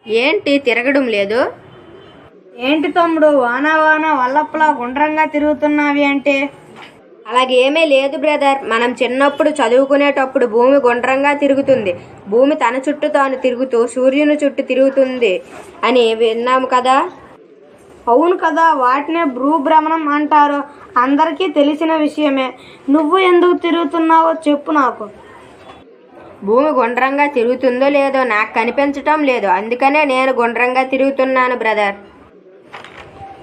ఏంటి తిరగడం లేదు? ఏంటి తమ్ముడు వాన వాన వల్లప్పలా గుండ్రంగా తిరుగుతున్నావి అంటే? అలాగేమీ లేదు బ్రదర్. మనం చిన్నప్పుడు చదువుకునేటప్పుడు భూమి గుండ్రంగా తిరుగుతుంది, భూమి తన చుట్టూ తాను తిరుగుతూ సూర్యుని చుట్టూ తిరుగుతుంది అని విన్నాము కదా. అవును కదా, వాటినే భ్రూభ్రమణం అంటారు. అందరికీ తెలిసిన విషయమే. నువ్వు ఎందుకు తిరుగుతున్నావో చెప్పు నాకు. భూమి గుండ్రంగా తిరుగుతుందో లేదో నాకు కనిపించటం లేదు, అందుకనే నేను గుండ్రంగా తిరుగుతున్నాను బ్రదర్.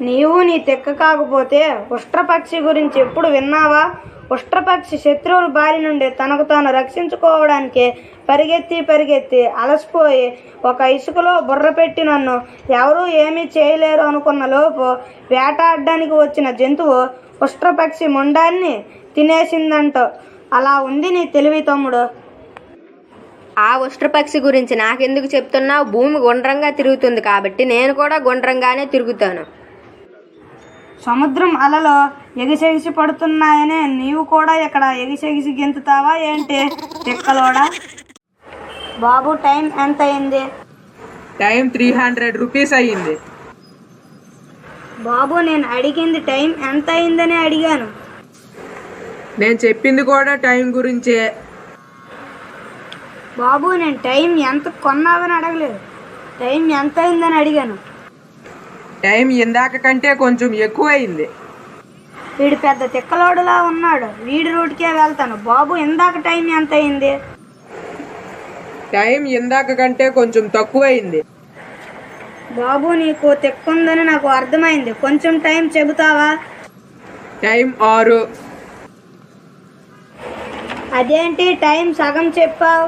నీవు నీ తెక్క కాకపోతే ఉష్ట్రపక్షి గురించి ఎప్పుడు విన్నావా? ఉష్ట్రపక్షి శత్రువుల బారి నుండి తనకు తాను రక్షించుకోవడానికి పరిగెత్తి అలసిపోయి ఒక ఇసుకలో బుర్ర పెట్టి నన్ను ఎవరూ ఏమీ చేయలేరు అనుకున్న లోపు వేటాడడానికి వచ్చిన జంతువు ఉష్ట్రపక్షి మొండాన్ని తినేసిందంట. అలా ఉంది నీ తెలివి తమ్ముడు. ఆ ఉష్ట్రపక్షి గురించి నాకెందుకు చెప్తున్నావు? భూమి గుండ్రంగా తిరుగుతుంది కాబట్టి నేను కూడా గుండ్రంగానే తిరుగుతాను. సముద్రం అలలు ఎగిసెగిసి పడుతున్నాయనే నీవు కూడా ఇక్కడ ఎగిసెగిసి గెంతుతావా ఏంటి తిక్కలోడా? బాబు టైం ఎంత అయింది? టైం 300 రూపీస్ అయ్యింది. బాబు నేను అడిగింది టైం ఎంత అయిందని అడిగాను. నేను చెప్పింది కూడా టైం గురించే. బాబు నేను టైం ఎంత కొన్నావని అడగలేదు, టైం ఎంత అయిందని అడిగాను. టైం ఇందాక కంటే కొంచెం ఎక్కువ అయింది. వీడు పెద్ద తిక్కలోడులా ఉన్నాడు, వీడి రూట్కే వెళ్తాను. బాబు ఇందాక టైం ఎంత అయింది? టైం ఇందాక కంటే కొంచెం తక్కువ అయింది. బాబు నీకు తిక్కుందని నాకు అర్థమైంది, కొంచెం టైం చెబుతావా? టైం 6. అదేంటి టైం సగం చెప్పావు?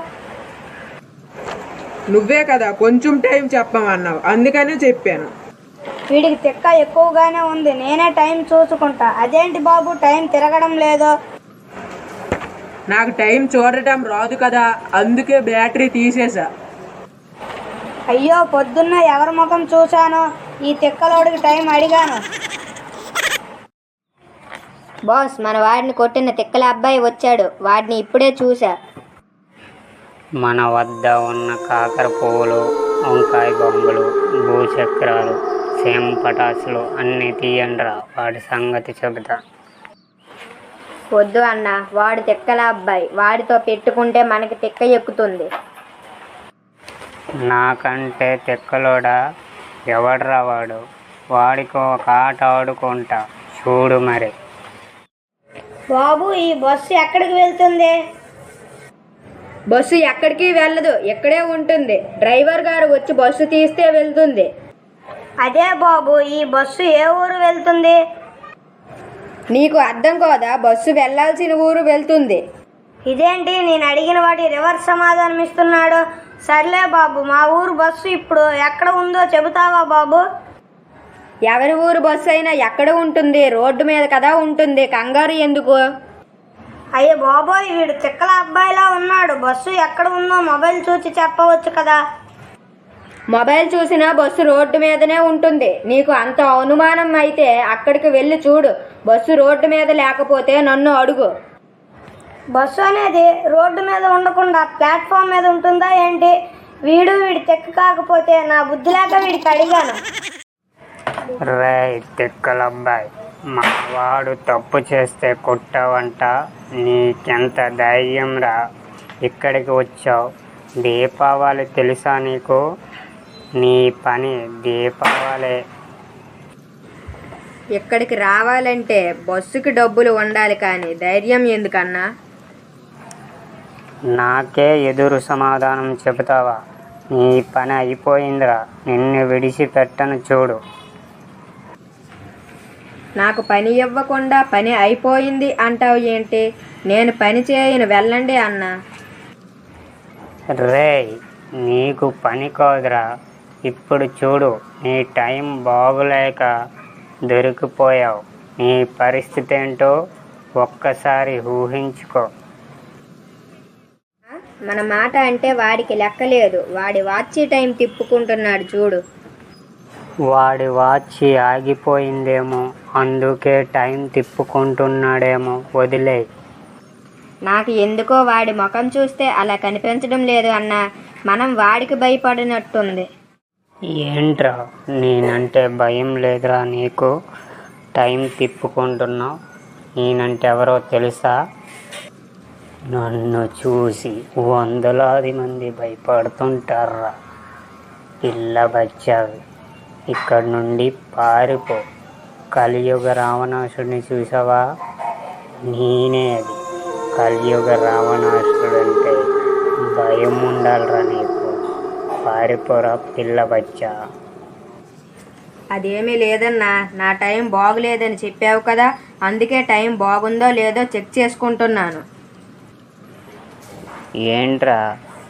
నువ్వే కదా కొంచెం టైం చెప్పమన్నావు, అందుకనే చెప్పాను. వీడికి తిక్క ఎక్కువగానే ఉంది, నేనే టైం చూసుకుంటా. అదేంటి బాబు టైం తిరగడం లేదు? నాకు టైం చూడటం రాదు కదా, అందుకే బ్యాటరీ తీసేసా. అయ్యో పొద్దున్న ఎవరి ముఖం చూశానో ఈ తిక్కలోడికి టైం అడిగాను. బాస్, మన వాడిని కొట్టిన తిక్కల అబ్బాయి వచ్చాడు, వాడిని ఇప్పుడే చూసా. మన వద్ద ఉన్న కాకర పువ్వులు, వంకాయ బొంగులు, భూచక్రాలు, సేమ్ పటాసులు అన్నీ తీయండిరా, వాడి సంగతి చెబుతా. వద్దు అన్న, వాడు తిక్కల అబ్బాయి, వాడితో పెట్టుకుంటే మనకి తిక్క ఎక్కుతుంది. నాకంటే తిక్కలోడా ఎవడ్రా వాడు? వాడికి ఒక ఆట ఆడుకుంటా చూడు మరి. బాబు ఈ బస్సు ఎక్కడికి వెళ్తుంది? బస్సు ఎక్కడికి వెళ్ళదు, ఇక్కడే ఉంటుంది. డ్రైవర్ గారు వచ్చి బస్సు తీస్తే వెళ్తుంది. అదే బాబు ఈ బస్సు ఏ ఊరు వెళ్తుంది? నీకు అర్థం కాదా? బస్సు వెళ్ళాల్సిన ఊరు వెళ్తుంది. ఇదేంటి నేను అడిగిన వాటి రివర్స్ సమాధానం ఇస్తున్నాడు. సర్లే బాబు, మా ఊరు బస్సు ఇప్పుడు ఎక్కడ ఉందో చెబుతావా బాబు? ఎవరి ఊరు బస్సు అయినా ఎక్కడ ఉంటుంది? రోడ్డు మీద కదా ఉంటుంది, కంగారు ఎందుకు? అయ్యే బాబోయ్, వీడు తిక్కల అబ్బాయిలా ఉన్నాడు. బస్సు ఎక్కడ ఉందో మొబైల్ చూసి చెప్పవచ్చు కదా. మొబైల్ చూసినా బస్సు రోడ్డు మీదనే ఉంటుంది. నీకు అంత అనుమానం అయితే అక్కడికి వెళ్ళి చూడు. బస్సు రోడ్డు మీద లేకపోతే నన్ను అడుగు. బస్సు అనేది రోడ్డు మీద ఉండకుండా ప్లాట్ఫామ్ మీద ఉంటుందా ఏంటి? వీడి తిక్క కాకపోతే నా బుద్ధి లేక వీడికి అడిగాను. రే తిక్కలబ్బాయి, మా వాడు తప్పు చేస్తే కొట్టావంట. నీకెంత ధైర్యం రా ఇక్కడికి వచ్చావు? దీపావళి తెలుసా నీకు? నీ పని దీపావళి. ఇక్కడికి రావాలంటే బస్సుకి డబ్బులు ఉండాలి, కానీ ధైర్యం ఎందుకన్నా? నాకే ఎదురు సమాధానం చెబుతావా? నీ పని అయిపోయిందిరా, నిన్ను విడిచిపెట్టను చూడు. నాకు పని ఇవ్వకుండా పని అయిపోయింది అంటావు ఏంటి? నేను పని చేయను, వెళ్ళండి అన్న. రేయ్, నీకు పని కాదురా. ఇప్పుడు చూడు, నీ టైం బాగులేక దొరికిపోయావు. నీ పరిస్థితి ఏంటో ఒక్కసారి ఊహించుకో. మన మాట అంటే వాడికి లెక్కలేదు. వాడి వాచి టైం తిప్పుకుంటున్నాడు చూడు. వాడి వాచి ఆగిపోయిందేమో, అందుకే టైం తిప్పుకుంటున్నాడేమో. వదిలే. నాకు ఎందుకో వాడి ముఖం చూస్తే అలా కనిపించడం లేదు అన్న. మనం వాడికి భయపడినట్టుంది. ఏంట్రా, నేనంటే భయం లేదురా నీకు? టైం తిప్పుకుంటున్నావు. నేనంటే ఎవరో తెలుసా? నన్ను చూసి వందలాది మంది భయపడుతుంటారా. పిల్ల బచ్చావి, ఇక్కడి నుండి పారిపో. కలియుగ రావణాసుడిని చూసావా? నేనే అది. కలియుగ రావణాసుడు అంటే భయం ఉండాలిరా నీకు. పారిపోరా పిల్ల బచ్చా. అదేమీ లేదన్నా, నా టైం బాగులేదని చెప్పావు కదా, అందుకే టైం బాగుందో లేదో చెక్ చేసుకుంటున్నాను. ఏంట్రా,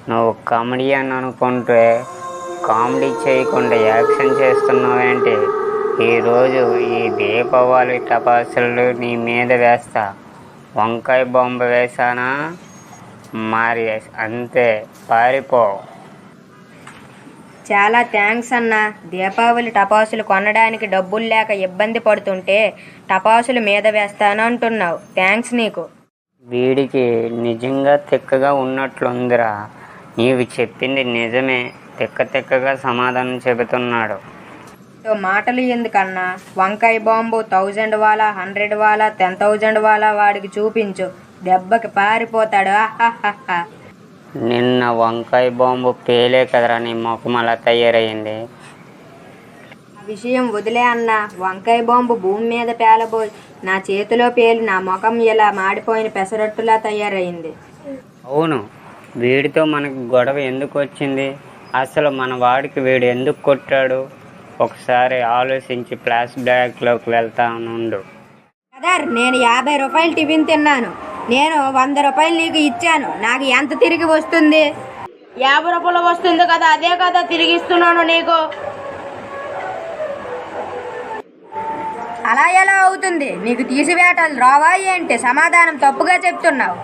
నువ్వు కామెడియన్ అనుకుంటే కామెడీ చేయకుండా యాక్షన్ చేస్తున్నావేంటి? ఈరోజు ఈ దీపావళి టపాసులు నీ మీద వేస్తా. వంకాయ బాంబు వేసానా? మరి అంతే, పారిపో. చాలా థ్యాంక్స్ అన్న. దీపావళి టపాసులు కొనడానికి డబ్బులు లేక ఇబ్బంది పడుతుంటే టపాసులు మీద వేస్తాను అంటున్నావు. థ్యాంక్స్ నీకు. వీడికి నిజంగా తిక్కగా ఉన్నట్లుందిరా. నీవు చెప్పింది నిజమే. తిక్కగా సమాధానం చెబుతున్నాడు. మాటలు ఎందుకన్నా? వంకాయ బాంబు 1000 వాలా, 100 వాలా, 10,000 వాలా వాడికి చూపించు. దెబ్బకి పారిపోతాడు. ఆహాహా. నిన్న వంకాయ బాంబు పేలే కదరా నీ ముఖం అలా తయారయ్యింది. ఆ విషయం వదిలే అన్న. వంకాయ బాంబు భూమి మీద పేలబోయి నా చేతిలో పేలి నా ముఖం ఇలా మాడిపోయిన పెసరట్టులా తయారైంది. అవును, వీడితో మనకు గొడవ ఎందుకు వచ్చింది? అసలు మన వాడికి వీడు ఎందుకు కొట్టాడు? ఒకసారి ఆలోచించి ఫ్లాష్ బ్యాక్లోకి వెళ్తానుండు. బ్రదర్, నేను 50 రూపాయలు టిఫిన్ తిన్నాను. నేను 100 రూపాయలు నీకు ఇచ్చాను. నాకు ఎంత తిరిగి వస్తుంది? 50 రూపాయలు వస్తుంది కదా, అదే కదా తిరిగిస్తున్నాను నీకు. అలా ఎలా అవుతుంది? నీకు తీసివేటలు రావా ఏంటి? సమాధానం తప్పుగా చెప్తున్నావు.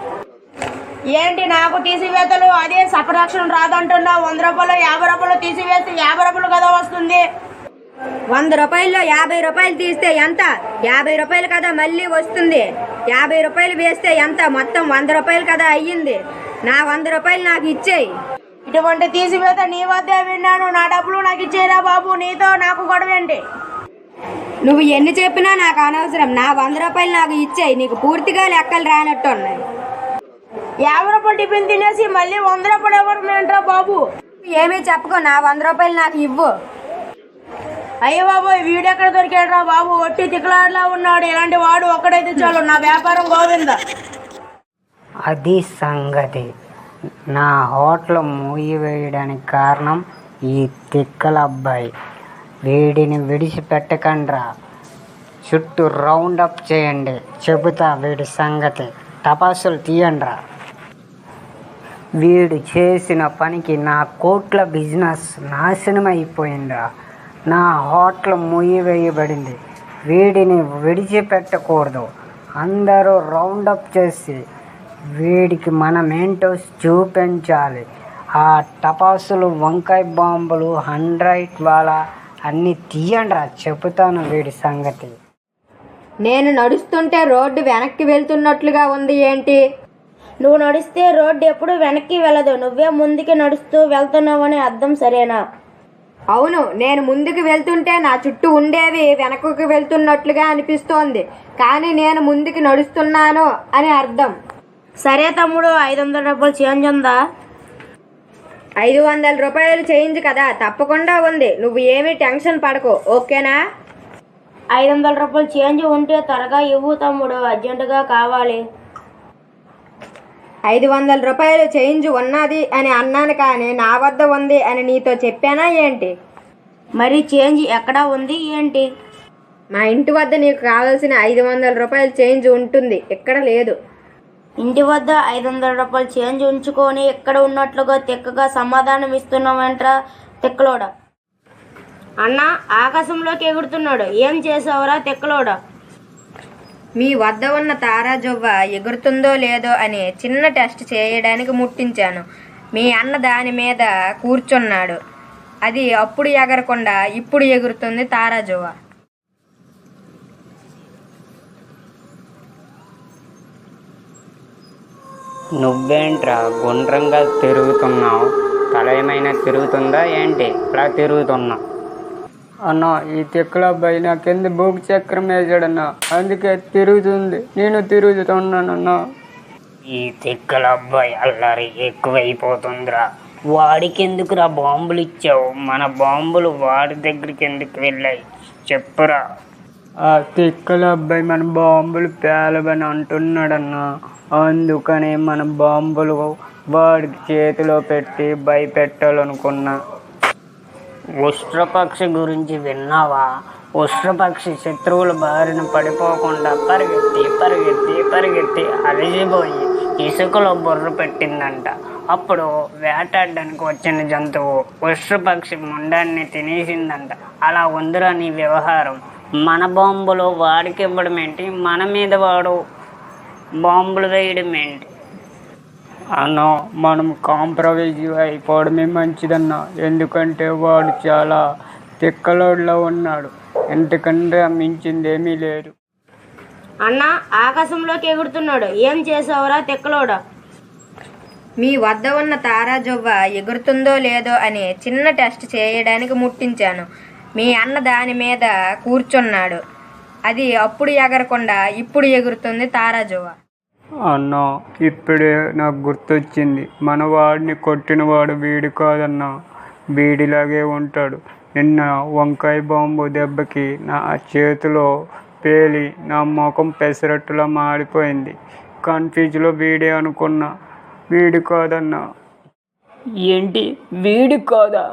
ఏంటి నాకు తీసివేతలు? అదే సపరక్షణ రాదంటున్నావు. 100 రూపాయలు 50 రూపాయలు తీసివేస్తే 50 రూపాయలు కదా వస్తుంది. 100 రూపాయల్లో 50 రూపాయలు తీస్తే ఎంత? 50 రూపాయలు కదా మళ్ళీ వస్తుంది. 50 రూపాయలు వేస్తే ఎంత? మొత్తం 100 రూపాయలు కదా అయ్యింది. నా 100 రూపాయలు నాకు ఇచ్చేయి. ఇటువంటి తీసివేత నీ వద్దే విన్నాను. నా డబ్బులు నాకు ఇచ్చేరా బాబు. నీతో నాకు గొడవ ఏంటి? నువ్వు ఎన్ని చెప్పినా నాకు అనవసరం. నా 100 రూపాయలు నాకు ఇచ్చేయి. నీకు పూర్తిగా లెక్కలు రానట్టు ఉన్నాయి. 50 రూపాయలు టిఫిన్ తినేసి మళ్ళీ 100 రూపాయలు ఎవరు ఏంట్రా బాబు? ఏమీ చెప్పుకో. నా 100 రూపాయలు నాకు ఇవ్వు. అయ్యో బాబు, వీడు ఎక్కడ దొరికాడురా బాబు? ఒట్టి తిక్కలాడలా ఉన్నాడు. ఇలాంటి వాడు ఒక్కడైతే చాలు, నా వ్యాపారం గోవింద. అది సంగతి. నా హోటల్ మూసివేయడానికి కారణం ఈ తిక్కల అబ్బాయి. వీడిని విడిచిపెట్టకండ్రా. చుట్టూ రౌండప్ చేయండి. చెబుతా వీడి సంగతి. టపాసులు తీయండ్రా. వీడు చేసిన పనికి నా కోట్ల బిజినెస్ నాశనం అయిపోయిందా? నా హోటల్ మూసివేయబడింది. వీడిని విడిచిపెట్టకూడదు. అందరూ రౌండప్ చేసి వీడికి మనమేంటో చూపించాలి. ఆ టపాసులు, వంకాయ బాంబులు, 100 వాలా అన్నీ తీయండ్రా. చెబుతాను వీడి సంగతి. నేను నడుస్తుంటే రోడ్డు వెనక్కి వెళ్తున్నట్లుగా ఉంది ఏంటి? నువ్వు నడిస్తే రోడ్డు ఎప్పుడు వెనక్కి వెళ్ళదు. నువ్వే ముందుకి నడుస్తూ వెళ్తున్నావని అర్థం, సరేనా? అవును, నేను ముందుకు వెళ్తుంటే నా చుట్టూ ఉండేవి వెనక్కి వెళ్తున్నట్లుగా అనిపిస్తోంది. కానీ నేను ముందుకు నడుస్తున్నాను అని అర్థం. సరే తమ్ముడు, 500 రూపాయలు చేంజ్ ఉందా? 500 రూపాయలు చేంజ్ కదా, తప్పకుండా ఉంది. నువ్వు ఏమీ టెన్షన్ పడకు, ఓకేనా? 500 రూపాయలు చేంజ్ ఉంటే త్వరగా ఇవ్వు తమ్ముడు, అర్జెంటుగా కావాలి. 500 రూపాయలు చేంజ్ ఉన్నది అని అన్నాను, కానీ నా వద్ద ఉంది అని నీతో చెప్పానా ఏంటి? మరి చేంజ్ ఎక్కడ ఉంది ఏంటి? మా ఇంటి వద్ద నీకు కావాల్సిన 500 రూపాయలు చేంజ్ ఉంటుంది, ఇక్కడ లేదు. ఇంటి వద్ద 500 రూపాయలు చేంజ్ ఉంచుకొని ఎక్కడ ఉన్నట్లుగా తిక్కగా సమాధానం ఇస్తున్నావంట్రా తిక్కలోడా. అన్న ఆకాశంలోకి ఎగురుతున్నాడు. ఏం చేసావురా తిక్కలోడా? మీ వద్ద ఉన్న తారాజువ్వ ఎగురుతుందో లేదో అని చిన్న టెస్ట్ చేయడానికి ముట్టించాను. మీ అన్న దాని మీద కూర్చున్నాడు. అది అప్పుడు ఎగరకుండా ఇప్పుడు ఎగురుతుంది తారాజువ్వ. నువ్వేంట్రా గుండ్రంగా తిరుగుతున్నావు? తల ఏమైనా తిరుగుతుందా ఏంటి ఇలా తిరుగుతున్నావు? అన్న ఈ తిక్కల అబ్బాయి నాకెందు భూమి చక్రం వేసాడన్న, అందుకే తిరుగుతుంది, నేను తిరుగుతున్నానన్న. ఈ తిక్కల అబ్బాయి అల్లరి ఎక్కువైపోతుందిరా. వాడికి ఎందుకురా బాంబులు ఇచ్చావు? మన బాంబులు వాడి దగ్గరికి ఎందుకు వెళ్ళాయి చెప్పురా. ఆ తిక్కల అబ్బాయి మన బాంబులు పేలవని అంటున్నాడన్న, అందుకనే మన బాంబులు వాడికి చేతిలో పెట్టి భయపెట్టాలనుకున్నా. ఉష్ట్రపక్షి గురించి విన్నావా? ఉష్ట్రపక్షి శత్రువుల బారిన పడిపోకుండా పరిగెత్తి పరిగెత్తి పరిగెత్తి అలసిపోయి ఇసుకలో బుర్ర పెట్టిందంట. అప్పుడు వేటాడడానికి వచ్చిన జంతువు ఉష్ట్రపక్షి ముండాన్ని తినేసిందంట. అలా ఉందిరా నీ వ్యవహారం. మన బాంబులు వాడికి ఇవ్వడం ఏంటి, మన మీద వాడు బాంబులు వేయడం ఏంటి? అన్న మనం కాంప్రమైజ్ అయిపోవడమే మంచిదన్న, ఎందుకంటే వాడు చాలా తిక్కలోడ్లో ఉన్నాడు, ఎంతకంటే మించిందేమీ లేదు. అన్న ఆకాశంలోకి ఎగురుతున్నాడు, ఏం చేసావురా తిక్కలోడా? మీ వద్ద ఉన్న తారాజువ్వ ఎగురుతుందో లేదో అని చిన్న టెస్ట్ చేయడానికి ముట్టించాను. మీ అన్న దాని మీద కూర్చున్నాడు. అది అప్పుడు ఎగరకుండా ఇప్పుడు ఎగురుతుంది తారాజువ్వ. అన్న ఇప్పుడే నాకు గుర్తొచ్చింది, మన వాడిని కొట్టినవాడు వీడు కాదన్న, వీడిలాగే ఉంటాడు. నిన్న వంకాయ బాంబు దెబ్బకి నా చేతిలో పేలి నా ముఖం పెసరట్టులా మాడిపోయింది. కన్ఫ్యూజ్లో వీడే అనుకున్నా, వీడు కాదన్నా. ఏంటి వీడు కాదా?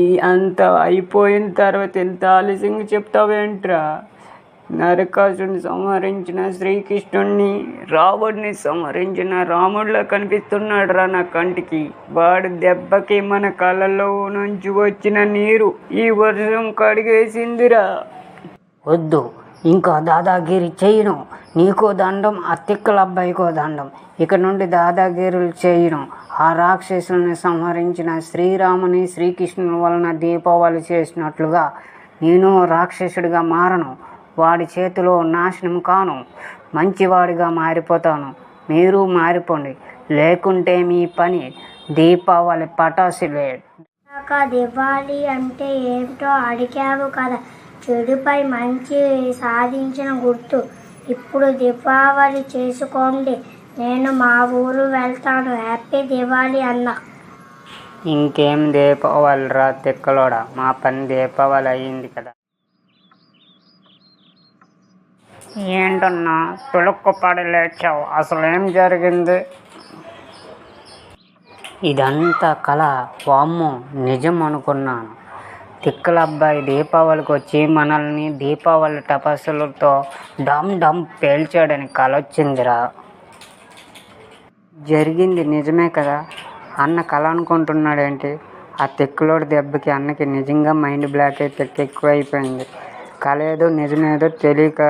ఈ అంత అయిపోయిన తర్వాత ఎంత ఆలస్యంగా చెప్తావేంట్రా? నరకాసుని సంహరించిన శ్రీకృష్ణుణ్ణి, రావణ్ణి సంహరించిన రాముడిలా కనిపిస్తున్నాడు రా నా కంటికి. వాడి దెబ్బకి మన కళ్ళల్లో నుంచి వచ్చిన నీరు ఈ వర్షం కడిగేసిందిరా. వద్దు, ఇంకా దాదాగిరి చేయను. నీకో దండం, ఆ తిక్కల అబ్బాయికో దండం. ఇక నుండి దాదాగిరులు చేయను. ఆ రాక్షసుల్ని సంహరించిన శ్రీరాముని శ్రీకృష్ణుని వలన దీపావళి చేసినట్లుగా నేను రాక్షసుడిగా మారను. వాడి చేతిలో నాశనం కాను, మంచివాడిగా మారిపోతాను. మీరు మారిపోండి, లేకుంటే మీ పని దీపావళి పటాసులే. దివాళీ అంటే ఏమిటో అడిగావు కదా, చెడుపై మంచి సాధించిన గుర్తు. ఇప్పుడు దీపావళి చేసుకోండి, నేను మా ఊరు వెళ్తాను. హ్యాపీ దివాళీ అన్న. ఇంకేం దీపావళి రా తిక్కలోడా, మా పని దీపావళి అయ్యింది కదా. ఏంటన్నా తులుక్కు పడి లేచావు, అసలు ఏం జరిగింది? ఇదంతా కళ, వామ్మో నిజం అనుకున్నాను. తిక్కల అబ్బాయి దీపావళికి వచ్చి మనల్ని దీపావళి టపాసులతో డమ్ డమ్ పేల్చాడని కళ వచ్చిందిరా. జరిగింది నిజమే కదా. అన్న కళ అనుకుంటున్నాడేంటి? ఆ తిక్కలోడి దెబ్బకి అన్నకి నిజంగా మైండ్ బ్లాక్ అయితే ఎక్కువ అయిపోయింది. కళ ఏదో నిజమేదో తెలియక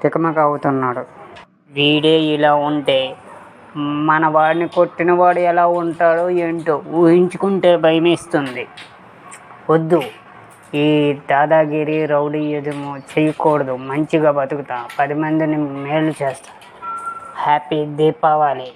తికమక అవుతున్నాడు. వీడే ఇలా ఉంటే మన వాడిని కొట్టినవాడు ఎలా ఉంటాడో ఏంటో ఊహించుకుంటే భయమేస్తుంది. వద్దు, ఈ దాదాగిరి రౌడీ ఎదుము చేయకూడదు. మంచిగా బతుకుతా, 10 మందిని మేలు చేస్తా. హ్యాపీ దీపావళి.